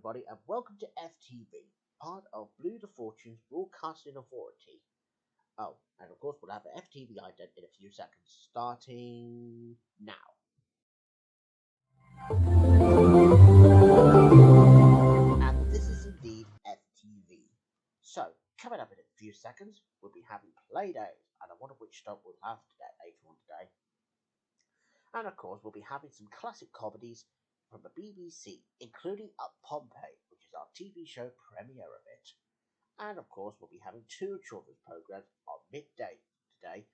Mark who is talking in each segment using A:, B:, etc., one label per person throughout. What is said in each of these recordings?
A: everybody, and welcome to FTV, part of Blue the Fortune's Broadcasting Authority. Oh, and of course we'll have the FTV ident in a few seconds, starting now. And this is indeed FTV. So, coming up in a few seconds, we'll be having play days, and I wonder which stop we'll have later on today. And of course, we'll be having some classic comedies from the BBC, including Up Pompeii, which is our TV show premiere of it. And of course, we'll be having two children's programs on midday today.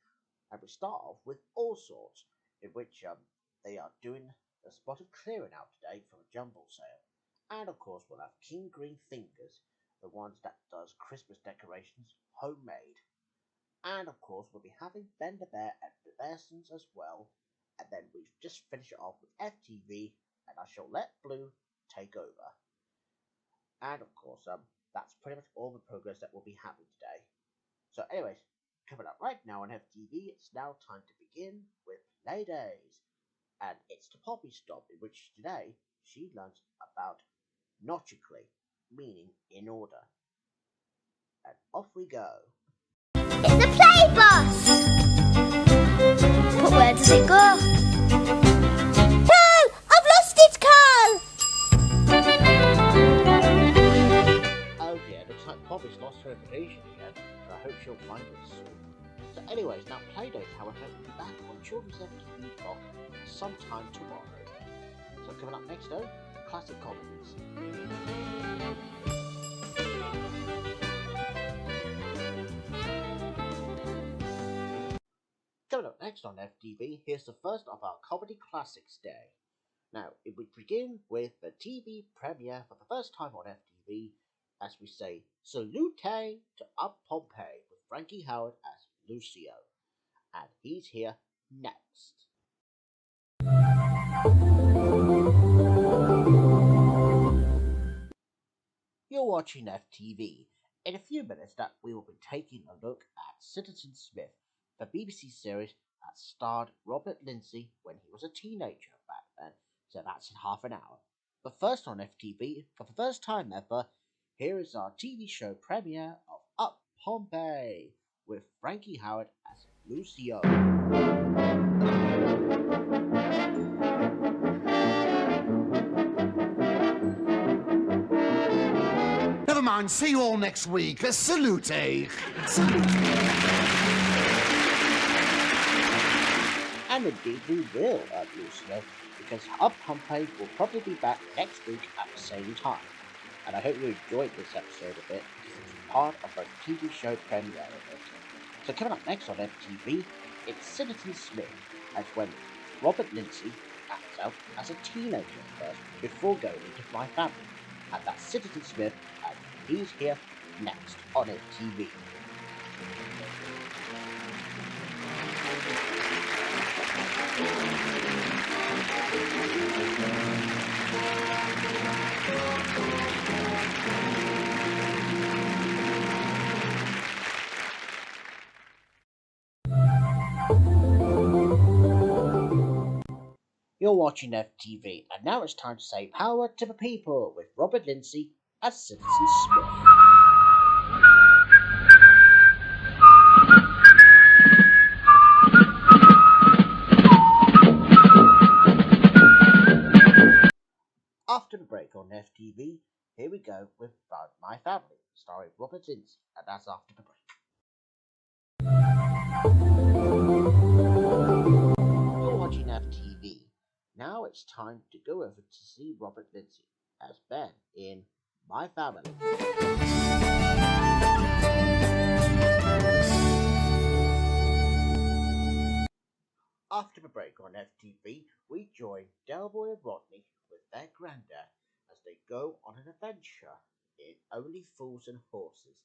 A: And we start off with All Sorts, in which they are doing a spot of clearing out today from a jumble sale. And of course, we'll have King Green Fingers, the ones that does Christmas decorations homemade. And of course, we'll be having Ben the Bear and the Bearsons as well. And then we just finish it off with FTV, and I shall let Blue take over. And of course, that's pretty much all the progress that we'll be having today. So anyways, coming up right now on FTV, it's now time to begin with Play Days. And it's the Poppy Stop, in which today she learns about nautically, meaning in order. And off we go.
B: It's the play bus! But where does it go? Carl! I've lost it, Carl!
A: Oh dear, looks like Poppy's lost her invitation again, but I hope she'll find it soon. So anyways, now Playdays, however, will be back on Children's FTV Block sometime tomorrow. So coming up next though, classic comedies. Coming up next on FTV, here's the first of our Comedy Classics Day. Now, it would begin with the TV premiere for the first time on FTV, as we say, Salute to Up Pompeii with Frankie Howard as Lucio. And he's here next. You're watching FTV. In a few minutes that we will be taking a look at Citizen Smith, the BBC series that starred Robert Lindsay when he was a teenager back then, so that's in half an hour. But first on FTV, for the first time ever, here is our TV show premiere of Up Pompeii with Frankie Howard as Lucio.
C: Never mind, see you all next week. Salute.
A: And indeed we will, Lucio, because Up Pompeii will probably be back next week at the same time. And I hope you enjoyed this episode a bit, because it's part of our TV show premiere of it. So coming up next on FTV, it's Citizen Smith, as when Robert Lindsay acts out as a teenager first, before going into My Family. And that's Citizen Smith, and he's here next on FTV. You're watching FTV, and now it's time to say power to the people with Robert Lindsay as Citizen Smith. After the break on FTV, here we go with My Family, starring Robert Lindsay, and that's after the break. You're watching FTV. Now it's time to go over to see Robert Lindsay as Ben in My Family. After the break on FTV, we join Delboy and Rodney with their granddad as they go on an adventure in Only Fools and Horses.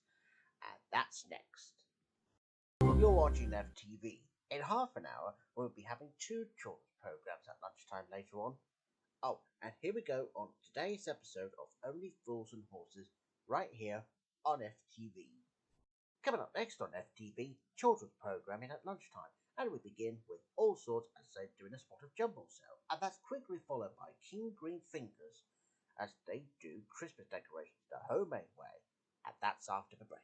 A: And that's next. You're watching FTV. In half an hour, we'll be having two children's programs at lunchtime later on. Oh, and here we go on today's episode of Only Fools and Horses, right here on FTV. Coming up next on FTV, children's programming at lunchtime, and we begin with All Sorts as they're doing a spot of jumble sale, and that's quickly followed by King Green Fingers as they do Christmas decorations the homemade way, and that's after the break.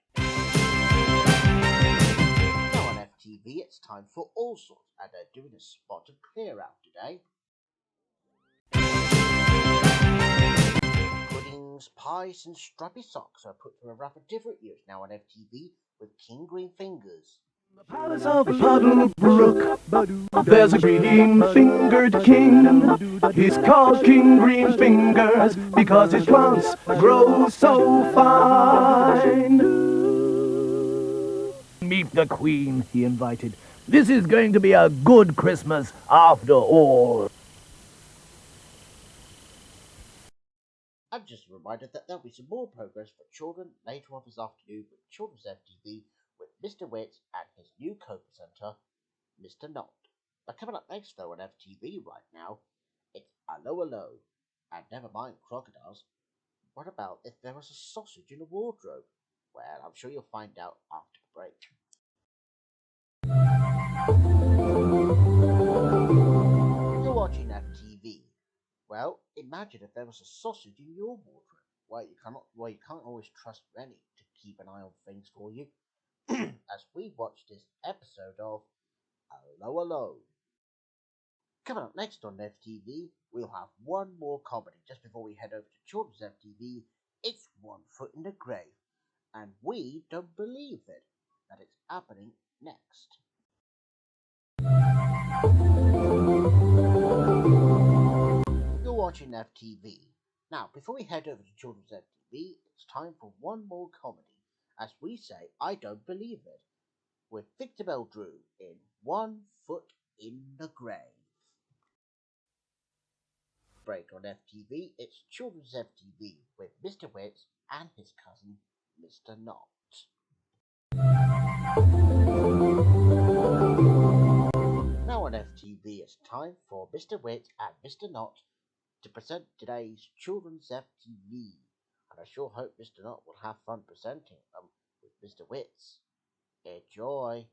A: Now on FTV, it's time for All Sorts, and they're doing a spot of clear out today. Puddings, pies, and stripy socks are put through a rather different use now on FTV with King Green Fingers.
D: The palace of Puddle Brook, there's a green-fingered king. He's called King Green Fingers because his trunks grow so fine. Meet the Queen, he invited. This is going to be a good Christmas after all.
A: I'm just reminded that there'll be some more progress for children later on this afternoon with Children's FTV with Mr. Wit and his new co-presenter, Mr. Knott. But coming up next though on FTV right now, it's Allo Allo. And never mind crocodiles, what about if there was a sausage in a wardrobe? Well, I'm sure you'll find out after the break. You're watching FTV. Well, imagine if there was a sausage in your wardrobe. Well, you can't always trust Rennie to keep an eye on things for you. As we watch this episode of Allo Allo. Coming up next on FTV, we'll have one more comedy just before we head over to Children's FTV. It's One Foot in the Grave, and we don't believe it that it's happening next. You're watching FTV. Now, before we head over to Children's FTV, it's time for one more comedy. As we say, I don't believe it, with Victor Drew in One Foot in the Grave. Break on FTV, it's Children's FTV with Mr. Witz and his cousin, Mr. Knott. Now on FTV, it's time for Mr. Witz and Mr. Knott to present today's Children's FTV. And I sure hope Mr. Knott will have fun presenting them with Mr. Witz. Enjoy!